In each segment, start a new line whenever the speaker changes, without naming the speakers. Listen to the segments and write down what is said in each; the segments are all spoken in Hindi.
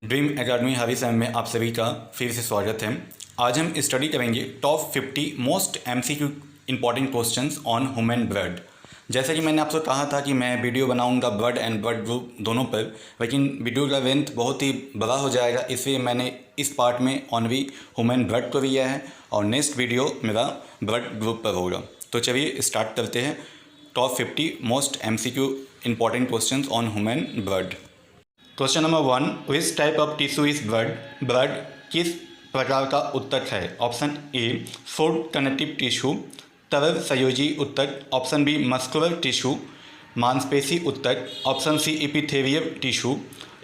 ड्रीम एकेडमी हावी सैम में आप सभी का फिर से स्वागत है। आज हम स्टडी करेंगे top 50 most MCQ important questions on human blood. जैसे कि मैंने आपसे कहा था कि मैं वीडियो बनाऊंगा ब्लड एंड ब्लड ग्रुप दोनों पर, लेकिन वीडियो का लेंथ बहुत ही बड़ा हो जाएगा, इसलिए मैंने इस पार्ट में ओनली ह्यूमन ब्लड को लिया है और नेक्स्ट वीडियो मेरा ब्लड ग्रुप पर होगा। तो चलिए स्टार्ट करते हैं top 50 most MCQ important questions on human blood. Question number 1, which type of tissue is blood? Blood किस प्रकार का उत्तक है? Option A fluid connective tissue, तरल संयोजी उत्तक। ऑप्शन बी मस्कुलर टिश्यू, मांसपेशी उत्तक। Option C epithelial tissue,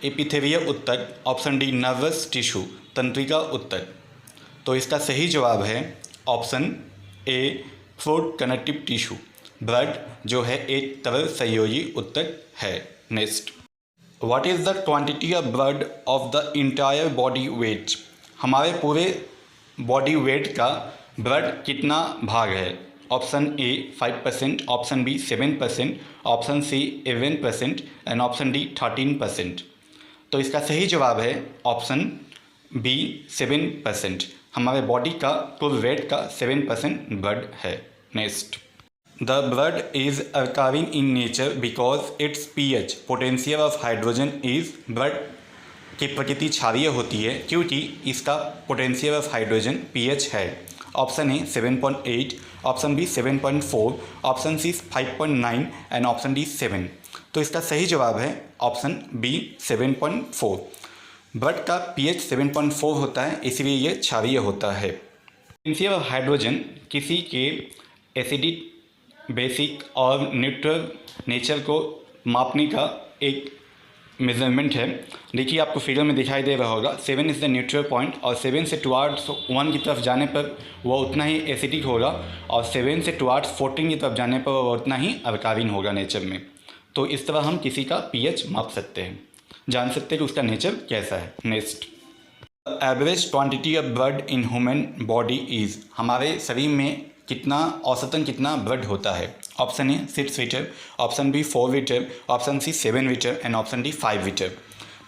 epithelial उत्तक। ऑप्शन डी नर्वस टिश्यू, तंत्रिका उत्तक। तो इसका सही जवाब है option A fluid connective tissue. Blood जो है एक तरल संयोजी उत्तक है। Next, what is the quantity of blood of the entire body weight? हमारे पूरे बॉडी वेट का ब्लड कितना भाग है? Option A 5%, option B 7%, option C 11% and option D 13%। तो इसका सही जवाब है ऑप्शन बी 7%। हमारे बॉडी का कुल वेट का 7% ब्लड है। Next, The blood is alkaline in nature because its pH potential of hydrogen is blood की प्रकृति क्षारीय होती है क्योंकि इसका पोटेंशियल ऑफ हाइड्रोजन pH है। Option A 7.8, option B 7.4, option C 5.9 and option D 7। तो इसका सही जवाब है ऑप्शन बी 7.4। ब्लड का pH 7.4 होता है, इसलिए ये क्षारीय होता है। पोटेंशियल ऑफ हाइड्रोजन किसी के एसिडिक, बेसिक और न्यूट्रल नेचर को मापने का एक मेजरमेंट है। देखिए आपको फिगर में दिखाई दे रहा होगा, 7 इज़ द न्यूट्रल पॉइंट और 7 से टुवार्ड्स 1 की तरफ जाने पर वो उतना ही एसिडिक होगा और 7 से टुवार्ड्स 14 की तरफ जाने पर वो उतना ही अल्कालिन होगा नेचर में। तो इस तरह हम किसी का पीएच माप सकते हैं, जान सकते हैं कि उसका नेचर कैसा है। Next, average quantity of blood in human body is, हमारे शरीर में कितना औसतन कितना ब्लड होता है? Option A 6 litre, option B 4 litre, option C 7 litre and option D 5 litre.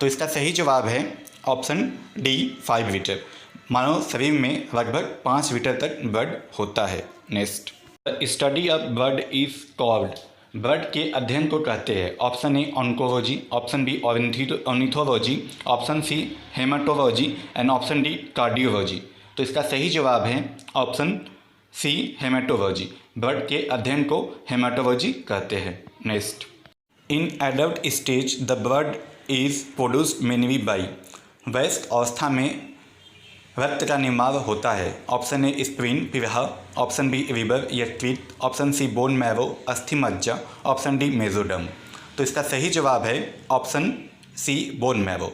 तो इसका सही जवाब है ऑप्शन डी 5 लीटर। मानव शरीर में लगभग 5 लीटर तक ब्लड होता है। Next, study of blood is called, blood के अध्ययन को कहते हैं। Option A oncology, option B ornithology, option C haematology and option D cardiology. तो इसका सही जवाब है ऑप्शन सी हेमाटोलॉजी। ब्लड के अध्ययन को हेमाटोलॉजी कहते हैं। Next, in adult stage the blood is produced mainly by, वयस्क अवस्था में रक्त का निर्माण होता है। ऑप्शन ए स्प्लीन पिलह, ऑप्शन बी लिवर यकृत, ऑप्शन सी बोन मैरो अस्थि मज्जा, ऑप्शन डी मेसोडर्म। तो इसका सही जवाब है option C bone marrow.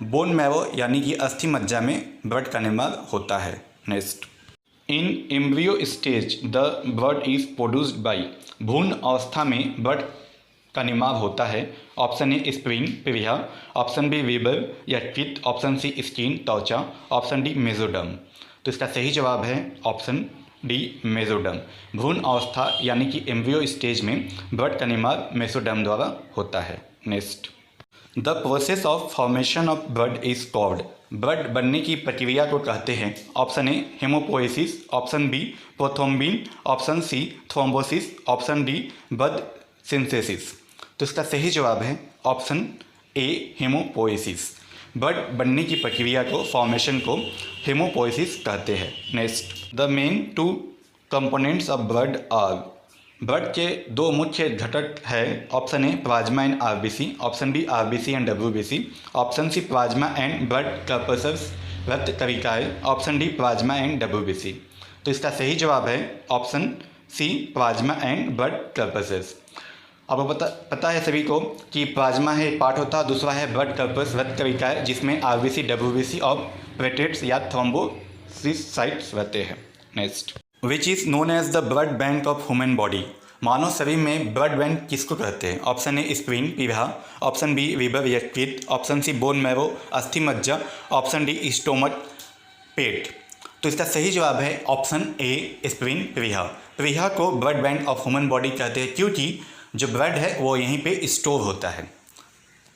Bone marrow यानी कि अस्थि मज्जा में ब्लड का निर्माण होता है। Next, in embryo stage the blood is produced by, भ्रूण अवस्था में ब्लड का निर्माण होता है। ऑप्शन ए स्प्लीन पिलिया, ऑप्शन बी लिवर यकृत, ऑप्शन सी स्किन त्वचा, ऑप्शन डी मेसोडर्म। तो इसका सही जवाब है ऑप्शन डी मेसोडर्म। भ्रूण अवस्था यानी कि एम्ब्रियो स्टेज में ब्लड का निर्माण मेसोडर्म द्वारा होता है। Next, the process of formation of blood is called, blood बनने की प्रक्रिया को कहते हैं। Option A haemopoiesis, option B prothrombin, option C thrombosis, option D blood synthesis. तो इसका सही जवाब है ऑप्शन ए हेमोपोएसिस। ब्लड बनने की प्रक्रिया को, फॉर्मेशन को हेमोपोएसिस कहते हैं। Next, the main 2 components of blood are, blood के 2 मुख्य घटक है। Option A plasma and RBC, option B RBC and WBC, option C plasma and blood corpuscles रक्त कणिकाएं, option D plasma and WBC. तो इसका सही जवाब है option C plasma and blood corpuscles. अब पता है सभी को कि प्लाज्मा है एक पार्ट होता है, दूसरा है ब्लड कॉर्पस रक्त कणिकाएं, जिसमें आरबीसी डब्ल्यूबीसी और प्लेटलेट्स या थ्रोम्बोसिसाइट्स रहते हैं। Next, which is known as the blood bank of human body, मानव शरीर में ब्लड बैंक किसको कहते हैं? ऑप्शन ए स्प्लीन पिलह, ऑप्शन बी लिवर यकृत, ऑप्शन सी बोन मैरो अस्थि मज्जा, ऑप्शन डी स्टोमक पेट। तो इसका सही जवाब है ऑप्शन ए स्प्लीन पिलह। पिलह को blood bank of human body कहते हैं क्योंकि जो ब्लड है वो यहीं पे स्टोर होता है।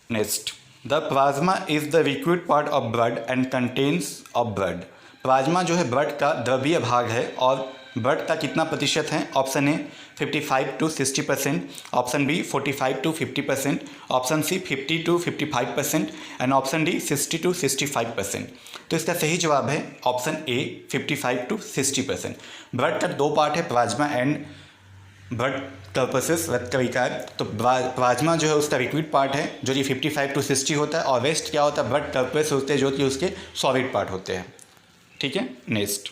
Next, the plasma is the liquid part of blood and contains of blood. Plasma जो है ब्लड का द्रवीय भाग है और ब्लड का कितना प्रतिशत है? Option A 55 to 60%, option B 45 to 50%, option C 50 to 55% and option D 60 to 65%। तो इसका सही जवाब है ऑप्शन ए 55 to 60%। ब्लड का दो पार्ट है, प्लाज्मा एंड ब्लड कर्पसेस, रक्त कणिकाएं। तो प्लाज्मा जो है उसका लिक्विड पार्ट है जो कि 55 to 60 होता है, और वेस्ट क्या होता है? ब्लड कर्पस होते हैं जो कि उसके सॉलिड पार्ट होते हैं। ठीक है, next.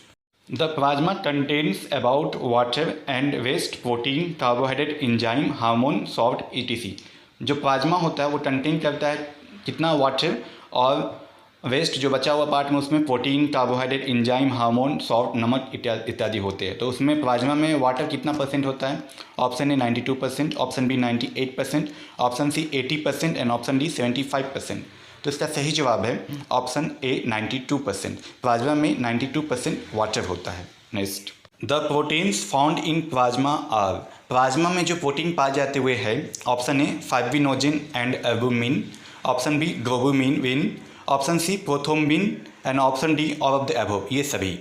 The plasma contains about water and waste, protein, carbohydrate, enzyme, hormone, salt, ETC. जो प्लाज्मा होता है वो कंटेन करता है कितना? वाटर, और वेस्ट जो बचा हुआ पार्ट में उसमें protein, carbohydrate, enzyme, hormone, salt, नमक इत्यादि होते हैं। तो उसमें प्लाज्मा में वाटर कितना परसेंट होता है? Option A 92%, option B 98%, option C 80% and option D 75%। तो इसका सही जवाब है ऑप्शन ए 92%। प्लाज्मा में 92% वाटर होता है। Next, the proteins found in plasma are. Plasma में जो प्रोटीन पाए जाते हुए हैं, option A fibrinogen and albumin, option B globulin, option C prothrombin and option D all of the above, ये सभी।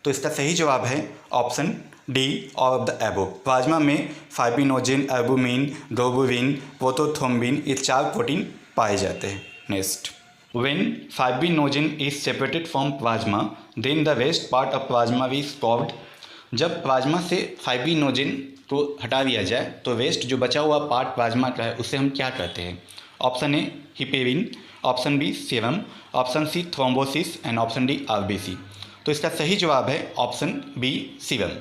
तो इसका सही जवाब है option D all of the above. Plasma में फाइब्रिनोजिन, एल्बुमिन, ग्लोबुलिन, प्रोथ्रोम्बिन, ये 4 प्रोटीन पाए जाते हैं। Next, when fibrinogen is separated from plasma then the west part of plasma is called. जब प्लाज्मा से फाइब्रिनोजिन को हटा दिया जाए तो वेस्ट जो बचा हुआ पार्ट प्लाज्मा का है उसे हम क्या कहते हैं? Option A heparin, option B serum, option C thrombosis and option D RBC. तो इसका सही जवाब है ऑप्शन बी सीरम।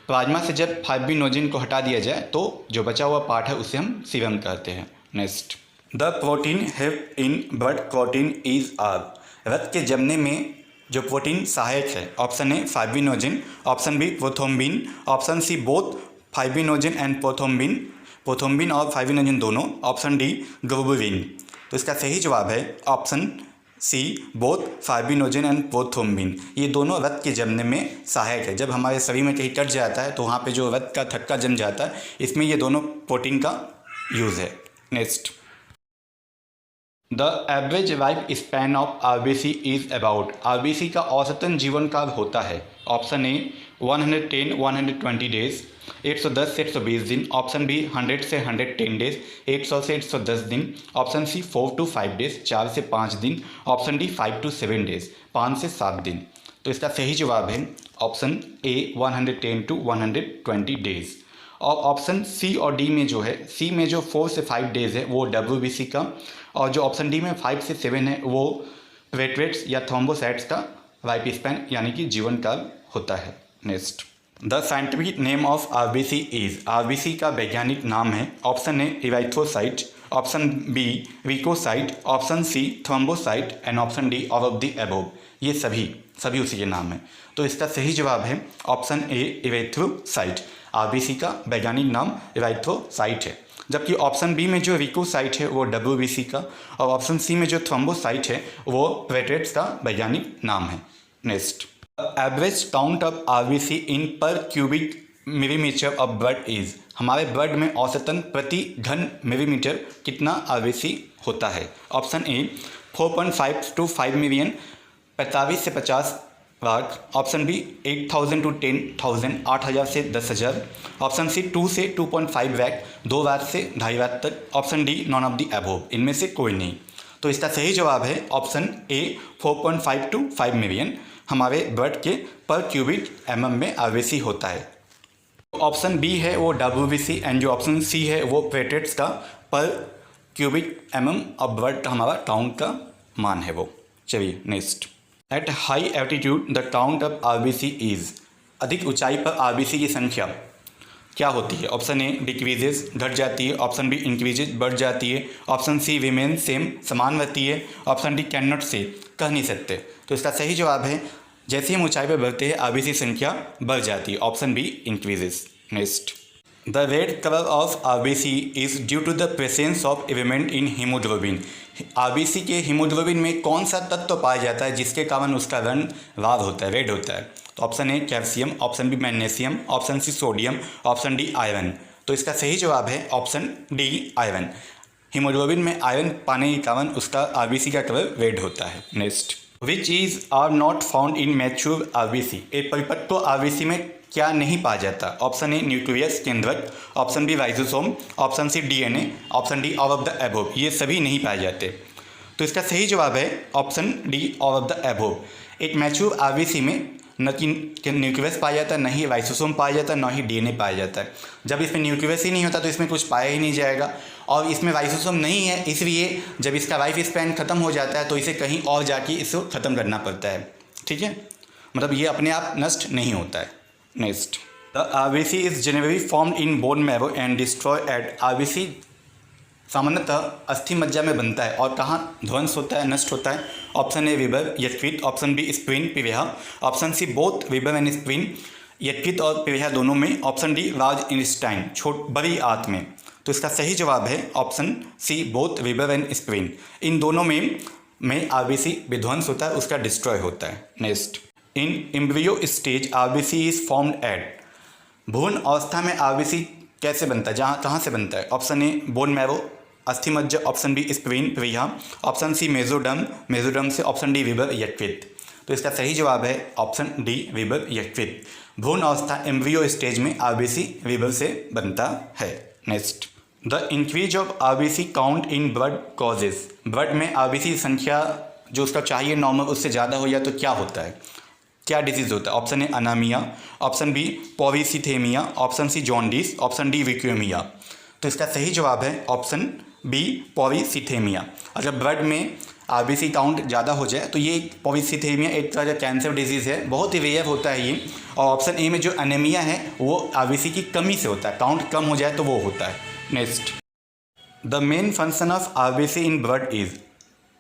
प्लाज्मा से जब फाइब्रिनोजिन को हटा दिया जाए तो जो बचा हुआ पार्ट है उसे हम सीरम कहते हैं। Next, the protein help in blood protein is are. रक्त के जमने में जो प्रोटीन सहायक है, option A fibrinogen, option B prothrombin, option C both fibrinogen and prothrombin और फाइब्रिनोजिन दोनों, ऑप्शन डी ग्लोबुलिन। तो इसका सही जवाब है option C both fibrinogen and prothrombin. ये दोनों रक्त के जमने में सहायक है। जब हमारे शरीर में कहीं कट जाता है तो वहाँ पे जो रक्त का थक्का जम जाता है, इसमें ये दोनों प्रोटीन का यूज़ है। Next, the average life span of RBC is about. RBC का औसतन जीवन काल होता है, ऑप्शन ए 110-120 डेज, 110 से 120 दिन, ऑप्शन बी 100 से 110 डेज, 100 से 110 दिन, ऑप्शन सी 4 to 5 डेज, 4 से 5 दिन, ऑप्शन डी 5 to 7 डेज, 5 से 7 दिन। तो इसका सही जवाब है ऑप्शन ए 110 to 120 डेज। और ऑप्शन सी और डी में जो है, सी में जो 4 से 5 डेज है वो डब्ल्यूबीसी का, और जो ऑप्शन डी में 5 से 7 है वो प्लेटलेट्स या थ्रोम्बोसाइट्स का लाइफ स्पैन यानी कि जीवन काल होता है। Next, the scientific name of RBC is. RBC का वैज्ञानिक नाम है, option A erythrocyte, option B leucocyte, option C thrombocyte and option D all of the above. ये सभी उसी के नाम है। तो इसका सही जवाब है ऑप्शन ए इराइथ्रोसाइट। आरबीसी का वैज्ञानिक नाम इराइथ्रोसाइट है। जबकि ऑप्शन बी में जो वीकोसाइट है वो डब्ल्यूबीसी का, और ऑप्शन सी में जो थ्रोम्बोसाइट है वो प्लेटलेट्स का वैज्ञानिक नाम है। Next, average count of RBC in per cubic millimetre of blood is. हमारे ब्लड में औसतन प्रति घन मिलीमीटर कितना आरबीसी होता है? ऑप्शन ए 4.5 to 5 मिलियन, 45 से 50 लाख, ऑप्शन बी 8,000 to 10,000, 8,000 से 10,000, ऑप्शन सी 2 से 2.5 लाख, 2 लाख से 2.5 लाख तक, option D none of the above, इनमें से कोई नहीं। तो इसका सही जवाब है ऑप्शन ए 4.5 to 5 मिलियन हमारे ब्लड के पर क्यूबिक एमएम में आरबीसी होता है। ऑप्शन बी है वो डब्ल्यूबीसी एंड जो ऑप्शन सी है वो प्लेटलेट्स का पर क्यूबिक एमएम ऑफ ब्लड का हमारा काउंट का मान है वो। चलिए next, at high altitude the count of RBC is. अधिक ऊंचाई पर आरबीसी की संख्या क्या होती है? ऑप्शन ए डिक्रीजेज, घट जाती है, ऑप्शन बी इंक्रीजेज, बढ़ जाती है, ऑप्शन सी रिमेन सेम, समान रहती है, ऑप्शन डी कैन नॉट से, कह नहीं सकते। तो इसका सही जवाब है जैसे हम ऊंचाई पर बढ़ते हैं आरबीसी संख्या बढ़ जाती है, option B increases. Next, the red colour of RBC is due to the presence of element in haemoglobin. RBC के हीमोग्लोबिन में कौन सा तत्व पाया जाता है जिसके कारण उसका रंग लाल होता है, रेड होता है? तो option A calcium, option B magnesium, option C sodium, option D iron. तो इसका सही जवाब है ऑप्शन डी आयरन। हीमोग्लोबिन में आयरन पाने के कारण उसका आरबीसी का कलर रेड होता है। Next, which is are not found in mature RBC, एक परिपक्व आरबीसी में क्या नहीं पाया जाता? ऑप्शन ए न्यूक्लियस केंद्रक, option B ribosome, option C DNA, option D all of the above. ये सभी नहीं पाए जाते, तो इसका सही जवाब है option D all of the above. एक मैच्योर आरबीसी में न कि न्यूक्लियस पाया जाता है, न ही राइसोसोम पाया जाता है, न ही डीएनए पाया जाता है। जब इसमें न्यूक्लियस ही नहीं होता तो इसमें कुछ पाया ही नहीं जाएगा, और इसमें राइसोसोम नहीं है, इसलिए जब इसका लाइफ स्पैन ख़त्म हो जाता है तो इसे कहीं और जाके इसको ख़त्म करना पड़ता है। ठीक है, मतलब ये अपने आप नष्ट नहीं होता है। Next, the RBC is generally formed in bone marrow and destroy at. RBC सामान्यतः अस्थि मज्जा में बनता है और कहाँ ध्वंस होता है, नष्ट होता है? ऑप्शन ए विबर यकृत, ऑप्शन बी स्प्लीन पिवेहा, option C both liver and spleen, यकृत और पिवेहा दोनों में, ऑप्शन डी लार्ज इंटेस्टाइन, बड़ी आंत में। तो इसका सही जवाब है option C both liver and spleen. इन दोनों में आरबीसी विध्वंस होता है, उसका डिस्ट्रॉय होता है। Next, in embryo stage RBC is formed at. भ्रूण अवस्था में आरबीसी कैसे बनता है, कहाँ से बनता है? ऑप्शन ए बोन मैरो, अस्थि मज्जा, ऑप्शन बी स्प्लीन पिवेहा, ऑप्शन सी मेसोडर्म से, ऑप्शन डी विबर यकृत। तो इसका सही जवाब है ऑप्शन डी विबर यकृत। भ्रूण अवस्था एम्ब्रियो स्टेज में आरबीसी विबर से बनता है। Next, the increase of RBC count in blood causes. Blood में आरबीसी संख्या जो उसका चाहिए नॉर्मल उससे ज़्यादा हो जाए तो क्या होता है, क्या डिजीज़ होता है? Option A anaemia, option B polycythaemia, option C jaundice, option D leukaemia. तो इसका सही जवाब है ऑप्शन बी पॉलीसीथेमिया। अगर ब्लड में आरबीसी काउंट ज़्यादा हो जाए तो ये पॉलीसीथेमिया एक तरह का कैंसर डिजीज़ है, बहुत ही रेयर होता है ये। और ऑप्शन ए में जो एनीमिया है वो आरबीसी की कमी से होता है, काउंट कम हो जाए तो वो होता है। Next, the main function of RBC in blood is.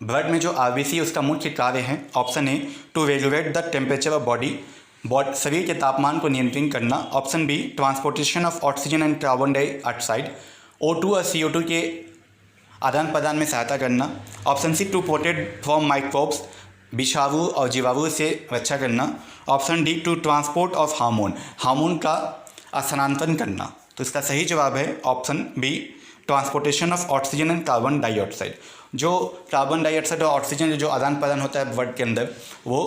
Blood में जो आरबीसी उसका मुख्य कार्य है, option A to regulate the temperature of body, शरीर के तापमान को नियंत्रित करना, option B transportation of oxygen and carbon dioxide, O2 और CO2 के आदान प्रदान में सहायता करना, option C to protect from microbes, विषाणु और जीवाणु से रक्षा करना, option D to transport of hormone का स्थानांतरण करना। तो इसका सही जवाब है option B transportation of oxygen and carbon dioxide. जो कार्बन डाइऑक्साइड और ऑक्सीजन जो आदान प्रदान होता है ब्लड के अंदर वो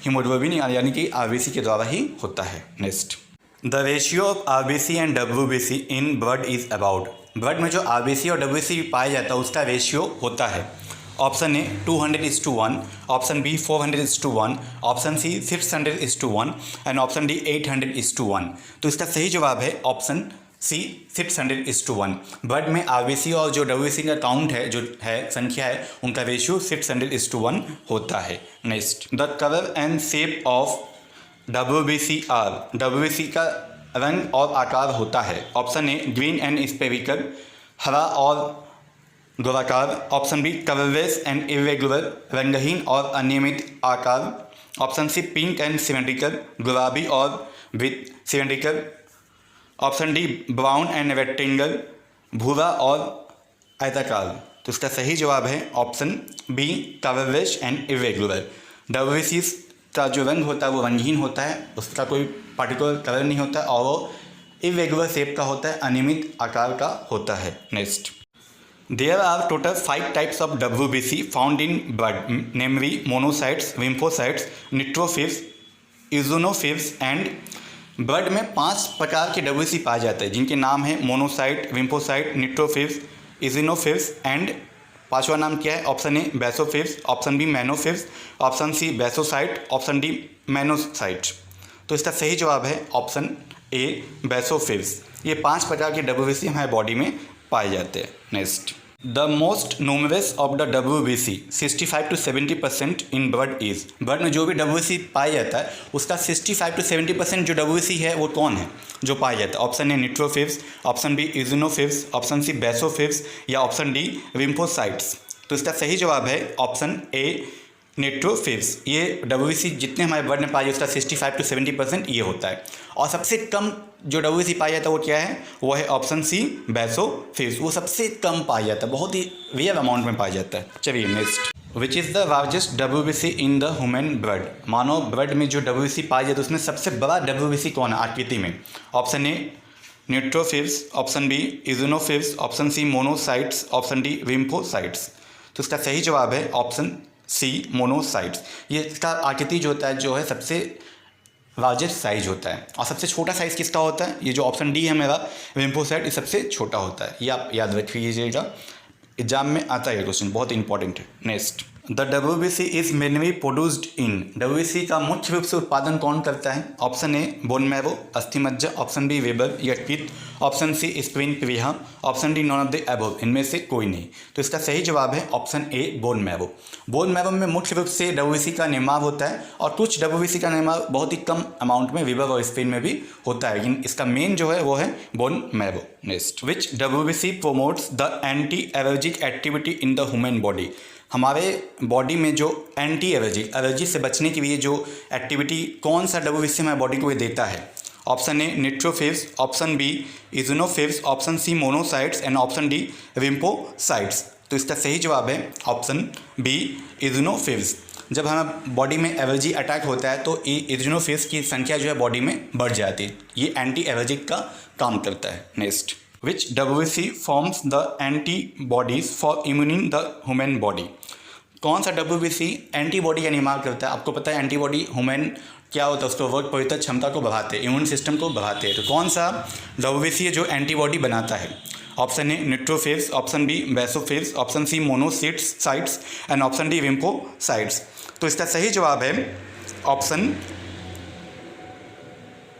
हीमोग्लोबिन यानी कि आरबीसी के द्वारा ही होता है। Next, the ratio of RBC and WBC in blood is about. Blood में जो आरबीसी और डब्ल्यूबीसी पाया जाता है उसका रेशियो होता है, option A 200:1, option B 400:1, option C 600:1 and option D 800:1। तो इसका सही जवाब है ऑप्शन सी 600:1। ब्लड में आरबीसी और जो डब्ल्यूबीसी का काउंट है जो है संख्या है उनका रेशियो 600:1 होता है। Next, the colour and shape of WBC are. WBC का रंग और आकार होता है, option A green and spherical, हरा और गोलाकार, option B colourless and irregular, रंगहीन और अनियमित आकार, option C pink and symmetrical, गुलाबी और with symmetrical, option D brown and rectangle, भूरा और आयताकार। तो इसका सही जवाब है option B colourless and irregular. WBC का जो रंग होता है वो रंगहीन होता है, उसका कोई पार्टिकुलर कलर नहीं होता और वो इरेगुलर शेप का होता है, अनियमित आकार का होता है। Next, there are total 5 types of WBC found in blood, namely monocytes, lymphocytes, neutrophils, eosinophils and. Blood में 5 प्रकार के डब्ल्यूबीसी पाए जाते हैं जिनके नाम है monocyte, lymphocyte, neutrophils, eosinophils and पांचवा नाम क्या है? Option A basophils, option B manophils, option C basocyte, option D manocyte. तो इसका सही जवाब है ऑप्शन ए बेसोफिल्स। ये 5 प्रकार के डब्ल्यूबीसी हमारे बॉडी में पाए जाते हैं। Next, the most numerous of the WBC 65 to 70% in blood is. Blood में जो भी डब्ल्यूबीसी पाया जाता है उसका 65 to 70% जो डब्ल्यूबीसी है वो कौन है जो पाया जाता है? Option A neutrophils, option B eosinophils, option C basophils या ऑप्शन डी लिम्फोसाइट्स। तो इसका सही जवाब है ऑप्शन ए न्यूट्रोफिल्स। ये डब्ल्यूबीसी जितने हमारे ब्लड में पाए जाते हैं उसका 65 to 70% ये होता है। और सबसे कम जो डब्ल्यूबीसी पाया जाता है वो क्या है? वो है ऑप्शन सी बेसोफिल्स। वो सबसे कम पाया जाता है, बहुत ही रेयर अमाउंट में पाया जाता है। चलिए next, which is the largest WBC in the human blood. Manav blood में जो डब्ल्यूबीसी पाया जाता है उसमें सबसे बड़ा डब्ल्यूबीसी कौन है आकृति में? Option A neutrophils, option B eosinophils, option C monocytes, option D lymphocytes. तो इसका सही जवाब है ऑप्शन सी मोनोसाइट्स। ये इसका आकृति जो होता है जो है सबसे लार्जेस्ट साइज होता है, और सबसे छोटा साइज़ किसका होता है? ये जो ऑप्शन डी है मेरा लिम्फोसाइट, ये सबसे छोटा होता है। ये आप याद रख लीजिएगा, एग्जाम में आता है क्वेश्चन, बहुत इंपॉर्टेंट है। Next, the WBC is mainly produced in. WBC का मुख्य रूप से उत्पादन कौन करता है? ऑप्शन ए बोन मैरो, अस्थि मज्जा, ऑप्शन बी वेबर यकृत, ऑप्शन सी स्प्लीन प्लीहा, option D none of the above. इनमें से कोई नहीं। तो इसका सही जवाब है ऑप्शन ए बोन मैरो। बोन मैरो में मुख्य रूप से WBC का निर्माण होता है, और कुछ WBC का निर्माण बहुत ही कम अमाउंट में वेबर और स्प्लीन में भी होता है, लेकिन इसका मेन जो है वो है bone marrow. Next, which WBC promotes the anti allergic activity in the human body. हमारे बॉडी में जो एंटी एलर्जी से बचने के लिए जो एक्टिविटी कौन सा WBC हमारे बॉडी को ये देता है? Option A neutrophils, option B eosinophils, option C monocytes and option D lymphocytes. तो इसका सही जवाब है ऑप्शन बी इज़ोनोफिल्स। जब हमारे बॉडी में एलर्जी अटैक होता है तो इज़ोनोफिल्स की संख्या जो है बॉडी में बढ़ जाती है, ये एंटी एलर्जिक का काम करता है। Next, which WBC forms the antibodies for immuning the human body। कौन सा WBC एंटीबॉडी का निर्माण करता है? आपको पता है एंटीबॉडी ह्यूमन क्या होता है, उसको रोग प्रतिरोधक क्षमता को बढ़ाते हैं, इम्यून सिस्टम को बढ़ाते हैं। तो कौन सा WBC है जो एंटीबॉडी बनाता है? Option A neutrophils, option B basophils, option C monocytes and option D lymphocytes. तो इसका सही जवाब है ऑप्शन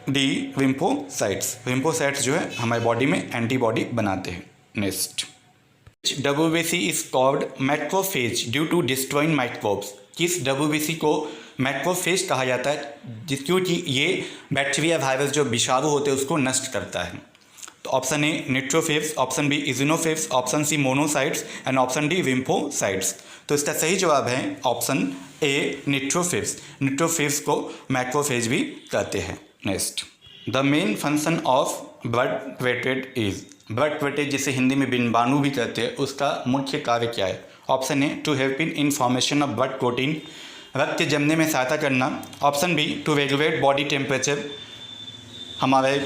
डी लिम्फोसाइट्स। लिम्फोसाइट्स जो है हमारी बॉडी में एंटीबॉडी बनाते हैं। Next, WBC is called macrophage due to destroying microbes. किस WBC को मैक्रोफेज कहा जाता है? क्योंकि ये बैक्टीरिया वायरस जो विषाणु होते हैं उसको नष्ट करता है। तो option A neutrophils, option B eosinophils, option C monocytes and option D lymphocytes. तो इसका सही जवाब है ऑप्शन ए न्यूट्रोफिल्स। न्यूट्रोफिल्स को मैक्रोफेज भी कहते हैं। Next, the main function of blood platelet is. Blood platelet जिसे हिंदी में बिंबाणु भी कहते हैं, उसका मुख्य कार्य क्या है? Option A to help in formation of blood protein, रक्त जमने में सहायता करना। Option B to regulate body temperature, हमारे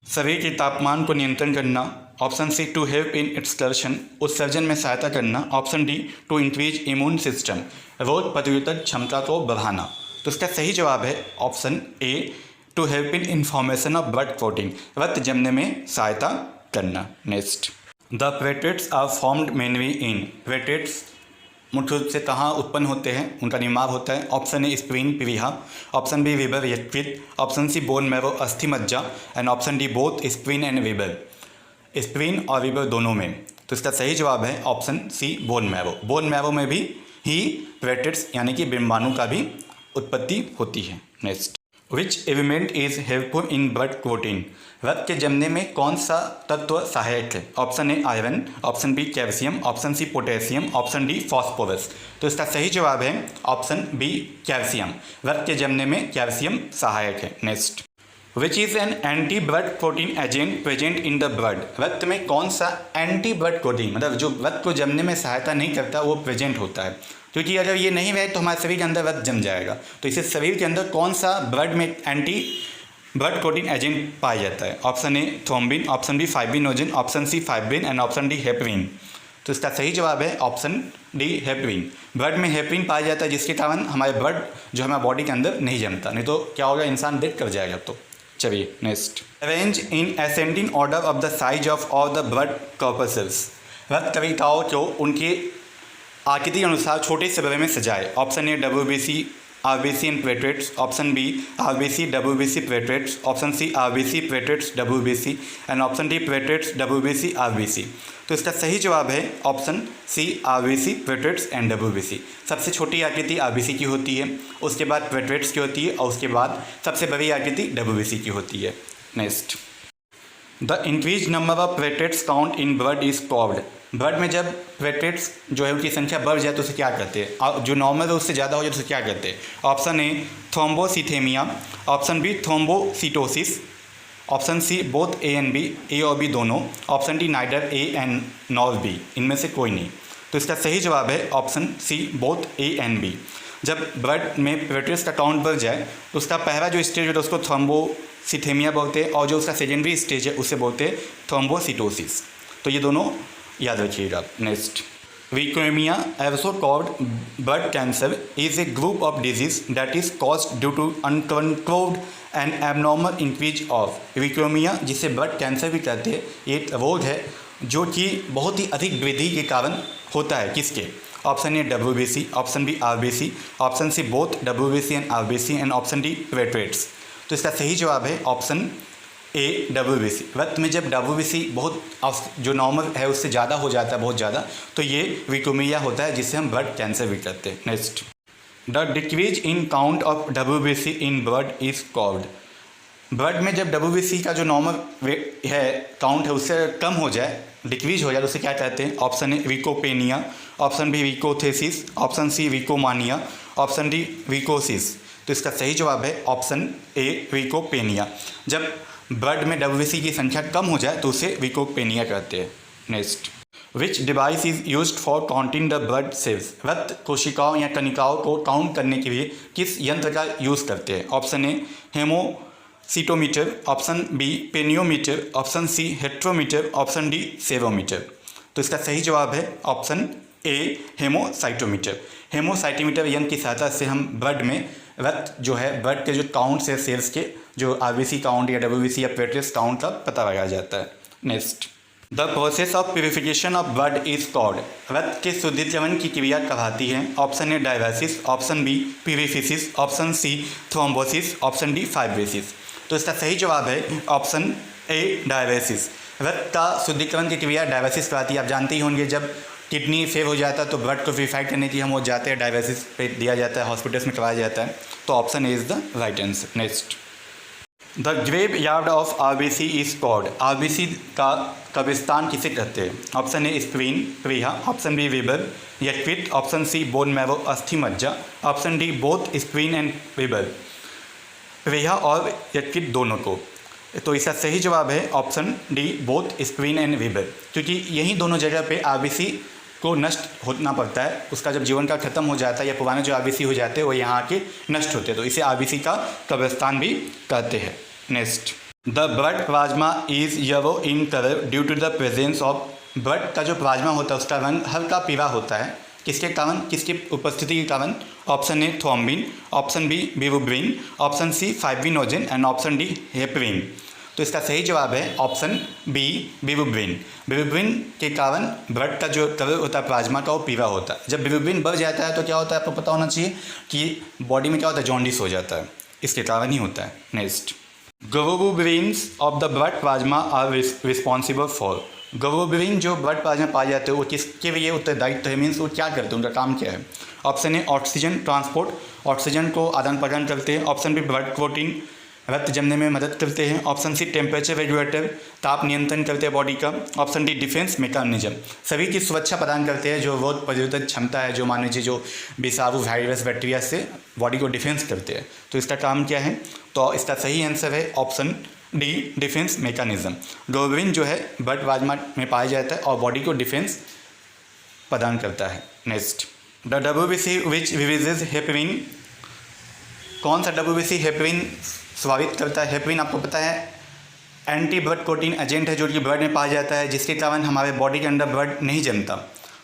शरीर के तापमान को नियंत्रण करना। Option C to help in excretion, उत्सर्जन में सहायता करना। Option D to increase immune system, रोग प्रतिरोधक क्षमता को बढ़ाना। तो इसका सही जवाब है option A to help in information of blood protein, रक्त जमने में सहायता करना। Next, the platelets are formed mainly in. Platelets मुख्य रूप से कहाँ उत्पन्न होते हैं, उनका निर्माण होता है? ऑप्शन ए स्प्लीन प्लीहा, ऑप्शन बी वेबर यकृत, ऑप्शन सी बोन मैरो अस्थि मज्जा and option D both spleen and weber. Spleen और वेबर दोनों में। तो इसका सही जवाब है option C bone marrow. Bone marrow में भी ही प्लेटलेट्स यानी कि बिंबाणु का भी उत्पत्ति होती है। Next, which element is helpful in blood protein. रक्त के जमने में कौन सा तत्व सहायक है? Option A iron, option B calcium, option C potassium, option D phosphorus. तो इसका सही जवाब है ऑप्शन बी कैल्शियम। रक्त के जमने में कैल्शियम सहायक है। Next, which is an anti blood protein agent present in the blood. रक्त में कौन सा एंटी ब्लड प्रोटीन, मतलब जो रक्त को जमने में सहायता नहीं करता, वो प्रेजेंट होता है? क्योंकि अगर ये नहीं रहे तो हमारे शरीर के अंदर रक्त जम जाएगा। तो इसे शरीर के अंदर कौन सा ब्लड में एंटी ब्लड प्रोटीन एजेंट पाया जाता है? Option A thrombin, option B fibrinogen, option C fibrin and option D heparin. तो इसका सही जवाब है ऑप्शन डी हेपरिन। ब्लड में हेपरिन पाया जाता है, जिसके कारण हमारे ब्लड जो हमारे बॉडी के अंदर नहीं जमता, नहीं तो क्या होगा, इंसान डेड कर जाएगा। तो चलिए next, arrange in ascending order of the size of all the blood corpuscles. रक्त कणिकाओं को उनके आकृति के अनुसार छोटे से बड़े में सजाए। Option A WBC RBC and platelets, option B RBC WBC platelets, option C RBC platelets WBC and option D platelets WBC RBC। तो इसका सही जवाब है option C RBC platelets and WBC। सबसे छोटी आकृति RBC की होती है, उसके बाद प्लेटलेट्स की होती है और उसके बाद सबसे बड़ी आकृति WBC की होती है। Next, the increase number of platelets count in blood is called. Blood में जब प्लेटलेट्स जो है उनकी संख्या बढ़ जाए तो उसे क्या कहते हैं? और जो नॉर्मल है उससे ज़्यादा हो जाए तो उसे क्या कहते हैं? Option A thrombocythaemia, option B thrombocytosis, option C both A and B, A और बी दोनों, option D neither A and nor B. इनमें से कोई नहीं। तो इसका सही जवाब है option C both A and B. जब ब्लड में प्लेटलेट्स का काउंट बढ़ जाए तो उसका पहला जो स्टेज होता है उसको थैलेसीमिया बोलते हैं, और जो उसका सेकेंडरी स्टेज है उसे बोलते हैं थ्रोम्बोसिटोसिस। तो ये दोनों याद रखिएगा। Next, leukemia, also called blood cancer, is a group of disease that is caused due to uncontrolled and abnormal increase of leukemia, जिसे ब्लड कैंसर भी कहते हैं। ये एक रोग है जो कि बहुत ही अधिक वृद्धि के कारण होता है। किसके? Option A WBC, option B RBC, option C both WBC and RBC, and option D platelets. तो इसका सही जवाब है ऑप्शन ए WBC। रक्त में जब WBC बहुत जो नॉर्मल है उससे ज़्यादा हो जाता है, बहुत ज़्यादा, तो ये ल्यूकेमिया होता है, जिससे हम ब्लड कैंसर भी कहते हैं। Next, the decrease in count of WBC in blood is called. Blood में जब WBC का जो नॉर्मल है काउंट है उससे कम हो जाए, डिक्रीज हो जाए, तो उसे क्या कहते हैं? Option A leucopenia, option B leucothesis, option C leucomania, option D leucosis. तो इसका सही जवाब है ऑप्शन ए वीकोपेनिया। जब ब्लड में WBC की संख्या कम हो जाए तो उसे वीकोपेनिया कहते हैं। Next, which device is used for counting the blood cells. रक्त कोशिकाओं या कणिकाओं को काउंट करने के लिए किस यंत्र का यूज़ करते हैं? Option A haemocytometer, option B peniometer, option C heterometer, option D serometer. तो इसका सही जवाब है ऑप्शन ए हेमोसाइटोमीटर। हेमोसाइटोमीटर यंत्र की सहायता से हम ब्लड में रक्त जो है, ब्लड के जो काउंट्स है सेल्स के, जो RBC काउंट या WBC या प्लेटलेट्स काउंट का पता लगाया जाता है। Next, the process of purification of blood is called. रक्त के शुद्धिकरण की क्रिया कहलाती है। Option A dialysis, option B purificisis, option C thrombosis, option D fibrosis. तो इसका सही जवाब है ऑप्शन ए डायलिसिस। रक्त का शुद्धिकरण की क्रिया डायलिसिस कहलाती है। आप जानते ही होंगे जब किडनी फेल हो जाता है तो ब्लड को प्यूरिफाई करने के लिए हम वो जाते हैं, डायलिसिस पे दिया जाता है, हॉस्पिटल्स में करवाया जाता है। तो option A is the right answer. Next, the graveyard of RBC is called. RBC का कब्रिस्तान किसे कहते हैं? ऑप्शन ए स्प्लीन प्लीहा, ऑप्शन बी लिवर यकृत, ऑप्शन सी बोन मैरो अस्थि मज्जा, option D both spleen and liver, प्लीहा और यकृत दोनों को। तो इसका सही जवाब है option D both spleen and liver, क्योंकि यही दोनों जगह पे RBC को नष्ट होना पड़ता है। उसका जब जीवन का खत्म हो जाता है या पुराने जो RBC हो जाते हैं वो यहाँ के नष्ट होते हैं, तो इसे RBC का कब्रिस्तान भी कहते हैं। Next, the blood plasma is yellow in colour due to the presence of. Blood का जो प्लाज्मा होता है उसका रंग हल्का पीला होता है, किसके कारण? किसकी उपस्थिति के कारण? Option A thrombin, option B bilirubin, option C fibrinogen and option D heparin. तो इसका सही जवाब है ऑप्शन बी बिलिरुबिन। बिलिरुबिन के कारण ब्लड का जो कलर होता है प्लाज्मा का वो पीला होता है। जब बिलिरुबिन बढ़ जाता है तो क्या होता है आपको पता होना चाहिए कि बॉडी में क्या होता है? जॉन्डिस हो जाता है, इसके कारण ही होता है। Next, globulins of the blood plasma are responsible for. Globulin जो ब्लड प्लाज्मा पाए जाते हैं वो किसके लिए उत्तरदायित्व है? मीन्स वो क्या करते हैं, उनका काम क्या है? Option A oxygen transport, oxygen को आदान प्रदान करते हैं। ऑप्शन बी ब्लड प्रोटीन, रक्त जमने में मदद करते हैं। ऑप्शन सी टेम्परेचर रेगुलेटर, ताप नियंत्रण करते हैं बॉडी का। ऑप्शन डी डिफेंस मैकेनिज्म, सभी की सुरक्षा प्रदान करते हैं। जो रोग प्रतिरोधक क्षमता है, जो मान लीजिए जो विषाणु वायरस बैक्टीरिया से बॉडी को डिफेंस करते हैं, तो इसका काम क्या है? तो इसका सही आंसर है option D defence mechanism. Globulin जो है ब्लड प्लाज्मा में पाया जाता है और बॉडी को डिफेंस प्रदान करता है। Next, the WBC which releases heparin. कौन सा WBC हेपरिन स्वाभावित करता है? हेपरिन आपको पता है एंटी ब्लड प्रोटीन एजेंट है जो कि ब्लड में पाया जाता है, जिसके कारण हमारे बॉडी के अंदर ब्लड नहीं जमता।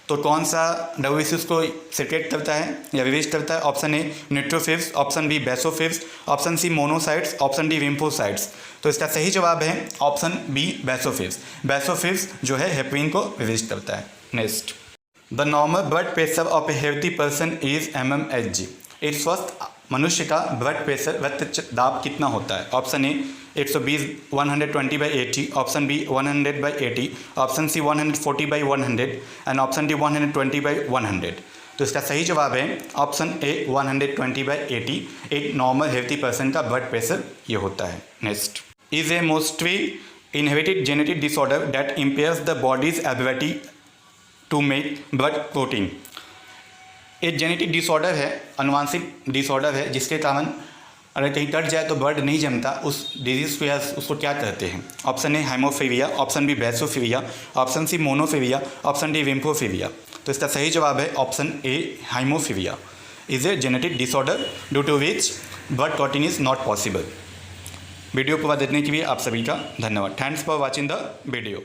तो कौन सा WBC उसको सेक्रेट करता है या रिलीज करता है? Option A neutrophils, option B basophils, option C monocytes, option D lymphocytes. तो इसका सही जवाब है ऑप्शन बी बेसोफिल्स। बेसोफिल्स जो है हेपरिन को रिलीज करता है। Next, the normal blood pressure of A healthy person is mmHg। एक स्वस्थ मनुष्य का ब्लड प्रेशर रक्तदाब कितना होता है? Option A 120 120/80, option B 100/80, option C 140/100 and option D 120/100। तो इसका सही जवाब है ऑप्शन ए 120/80। एक नॉर्मल हेल्थी पर्सन का ब्लड प्रेशर ये होता है। Next, is a mostly inherited genetic disorder that impairs the body's ability to make blood protein. एक जेनेटिक डिसऑर्डर है, अनुवांशिक डिसऑर्डर है, जिसके कारण अगर कहीं कट जाए तो ब्लड नहीं जमता, उस डिजीज़ को उसको क्या कहते हैं? Option A haemophilia, option B basophilia, option C monophilia, option D lymphophilia. तो इसका सही जवाब है option A haemophilia is a genetic disorder due to which blood clotting is not possible. Video पूरा देखने के लिए आप सभी का धन्यवाद। Thanks for watching the video.